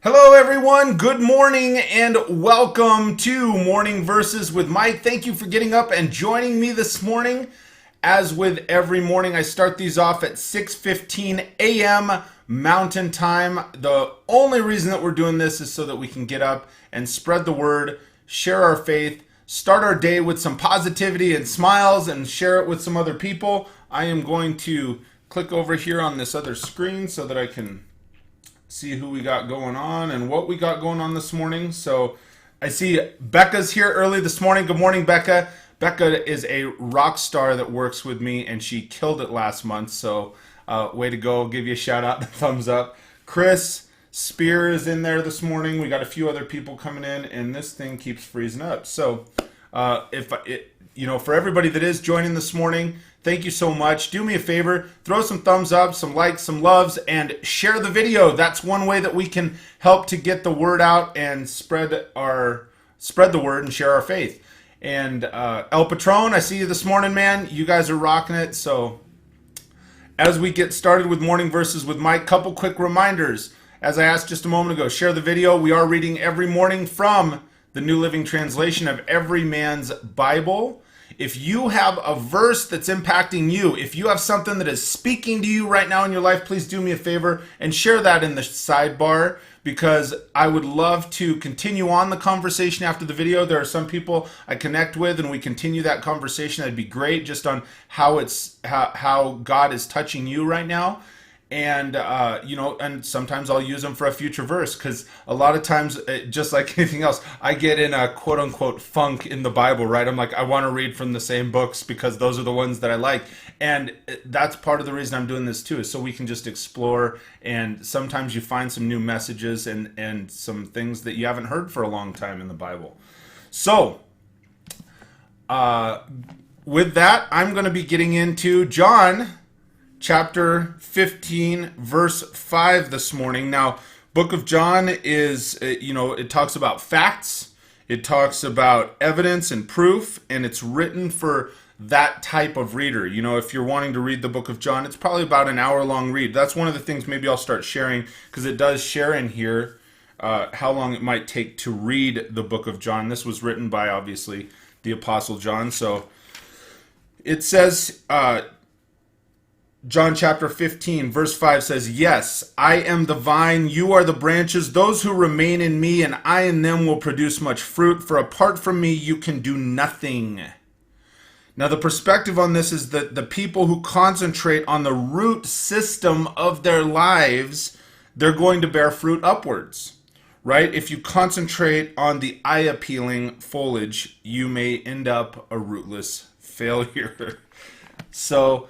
Hello, everyone. Good morning and welcome to Morning Verses with Mike. Thank you for getting up and joining me this morning. As with every morning, I start these off at 6:15 a.m. Mountain Time. The only reason that we're doing this is so that we can get up and spread the word, share our faith, start our day with some positivity and smiles, and share it with some other people. I am going to click over here on this other screen so that I can see who we got going on and what we got going on this morning. So I see Becca's here early this morning. Good morning, Becca. Becca is a rock star that works with me, and she killed it last month. So way to go. Give you a shout out, thumbs up. Chris Spear is in there this morning. We got a few other people coming in, and this thing keeps freezing up. So for everybody that is joining this morning, thank you so much. Do me a favor, throw some thumbs up, some likes, some loves, and share the video. That's one way that we can help to get the word out and spread the word and share our faith. And El Patron, I see you this morning, man. You guys are rocking it. So as we get started with Morning Verses with Mike, couple quick reminders. As I asked just a moment ago, share the video. We are reading every morning from the New Living Translation of Every Man's Bible. If you have a verse that's impacting you, if you have something that is speaking to you right now in your life, please do me a favor and share that in the sidebar, because I would love to continue on the conversation after the video. There are some people I connect with and we continue that conversation. That'd be great, just on how God is touching you right now. And, and sometimes I'll use them for a future verse, because a lot of times, just like anything else, I get in a quote unquote funk in the Bible, right? I'm like, I want to read from the same books because those are the ones that I like. And that's part of the reason I'm doing this too, is so we can just explore. And sometimes you find some new messages and some things that you haven't heard for a long time in the Bible. So, with that, I'm going to be getting into John chapter 15, verse 5 this morning. Now, book of John is, it talks about facts, it talks about evidence and proof, and it's written for that type of reader. You know, if you're wanting to read the book of John, it's probably about an hour-long read. That's one of the things maybe I'll start sharing, because it does share in here how long it might take to read the book of John. This was written by, obviously, the Apostle John. So it says, John chapter 15, verse 5 says, "Yes, I am the vine, you are the branches. Those who remain in me and I in them will produce much fruit, for apart from me you can do nothing." Now the perspective on this is that the people who concentrate on the root system of their lives, they're going to bear fruit upwards, right? If you concentrate on the eye-appealing foliage, you may end up a rootless failure. So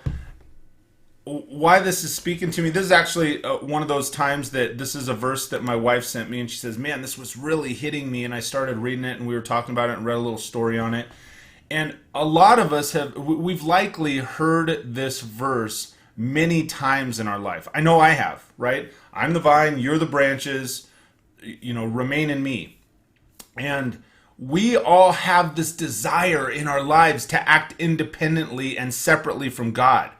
why this is speaking to me, this is actually one of those times that this is a verse that my wife sent me, and she says, man, this was really hitting me, and I started reading it, and we were talking about it and read a little story on it. And a lot of us we've likely heard this verse many times in our life. I know I have, right? I'm the vine, you're the branches, remain in me. And we all have this desire in our lives to act independently and separately from God.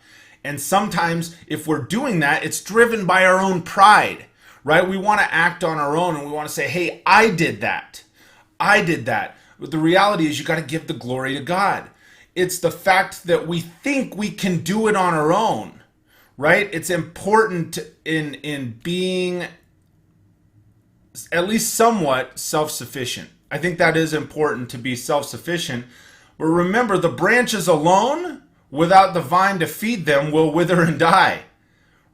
And sometimes if we're doing that, it's driven by our own pride, right? We want to act on our own and we want to say, hey, I did that. I did that. But the reality is you got to give the glory to God. It's the fact that we think we can do it on our own, right? It's important in being at least somewhat self-sufficient. I think that is important, to be self-sufficient. But remember, the branches alone, without the vine to feed them, will wither and die,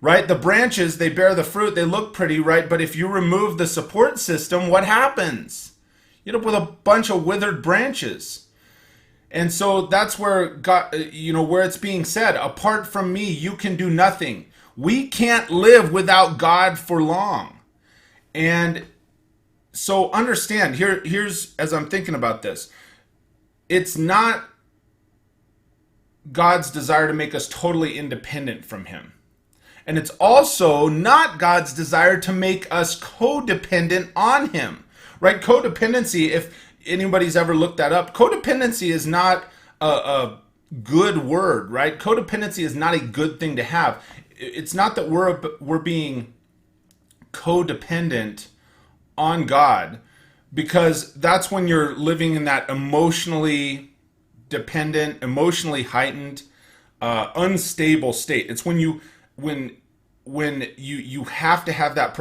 right? The branches, they bear the fruit, they look pretty, right? But if you remove the support system, what happens? You end up with a bunch of withered branches. And so that's where God, where it's being said, apart from me, you can do nothing. We can't live without God for long. And so understand, here's, as I'm thinking about this, it's not God's desire to make us totally independent from him. And it's also not God's desire to make us codependent on him, right? Codependency, if anybody's ever looked that up, codependency is not a good word, right? Codependency is not a good thing to have. It's not that we're being codependent on God, because that's when you're living in that emotionally dependent, emotionally heightened, unstable state. It's when you have to have that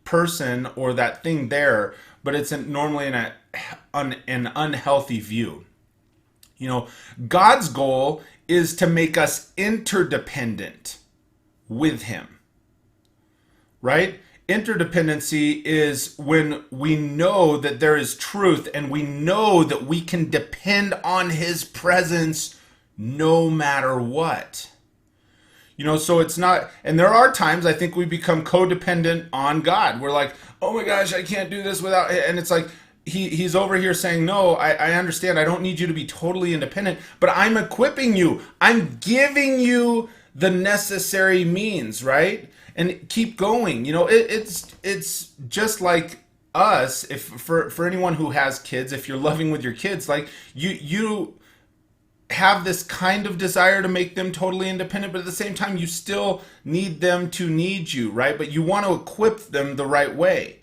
person or that thing there, but it's normally in an unhealthy view. You know, God's goal is to make us interdependent with Him, right? Interdependency is when we know that there is truth and we know that we can depend on His presence no matter what. You know, so it's not, and there are times I think we become codependent on God. We're like, oh my gosh, I can't do this without, and it's like, he's over here saying, no, I understand. I don't need you to be totally independent, but I'm equipping you. I'm giving you the necessary means, right? And keep going. You know, it's just like us. If for anyone who has kids, if you're loving with your kids, like you have this kind of desire to make them totally independent, but at the same time, you still need them to need you, right? But you want to equip them the right way.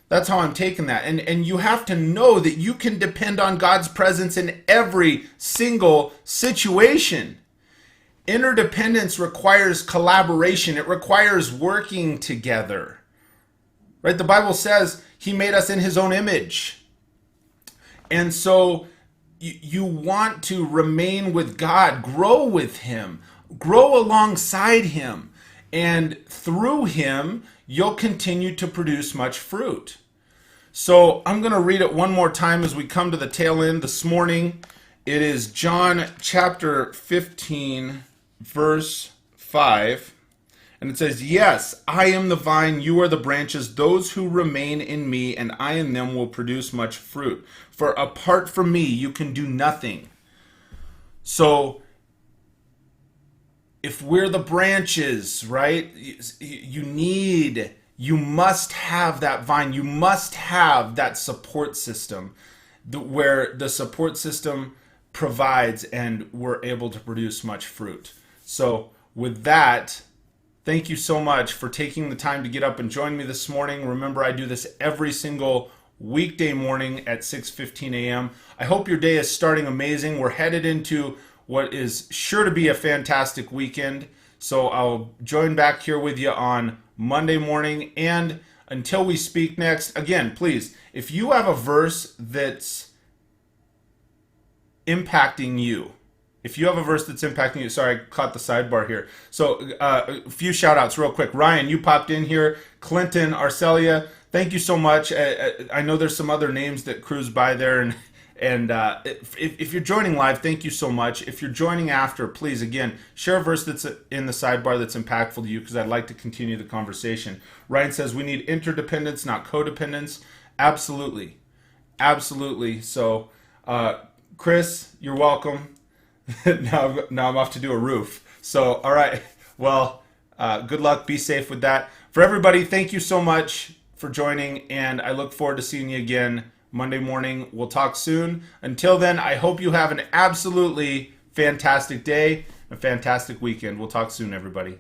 That's how I'm taking that. And you have to know that you can depend on God's presence in every single situation. Interdependence requires collaboration. It requires working together. Right? The Bible says He made us in His own image. And so you want to remain with God, grow with Him, grow alongside Him. And through Him, you'll continue to produce much fruit. So I'm going to read it one more time as we come to the tail end this morning. It is John chapter 15, verse 5. And it says, yes, I am the vine, you are the branches. Those who remain in me and I in them will produce much fruit. For apart from me, you can do nothing. So if we're the branches, right, you must have that vine. You must have that support system where the support system provides and we're able to produce much fruit. So with that, thank you so much for taking the time to get up and join me this morning. Remember, I do this every single weekday morning at 6:15 a.m. I hope your day is starting amazing. We're headed into what is sure to be a fantastic weekend. So I'll join back here with you on Monday morning. And until we speak next, again, please, if you have a verse that's impacting you, sorry, I caught the sidebar here. So a few shout outs real quick. Ryan, you popped in here. Clinton, Arcelia, thank you so much. I know there's some other names that cruise by there, and if you're joining live, thank you so much. If you're joining after, please, again, share a verse that's in the sidebar that's impactful to you, because I'd like to continue the conversation. Ryan says we need interdependence, not codependence. Absolutely. Absolutely. So, Chris, you're welcome. now I'm off to do a roof. So, all right. Well, good luck. Be safe with that. For everybody, thank you so much for joining, and I look forward to seeing you again Monday morning. We'll talk soon. Until then, I hope you have an absolutely fantastic day, a fantastic weekend. We'll talk soon, everybody.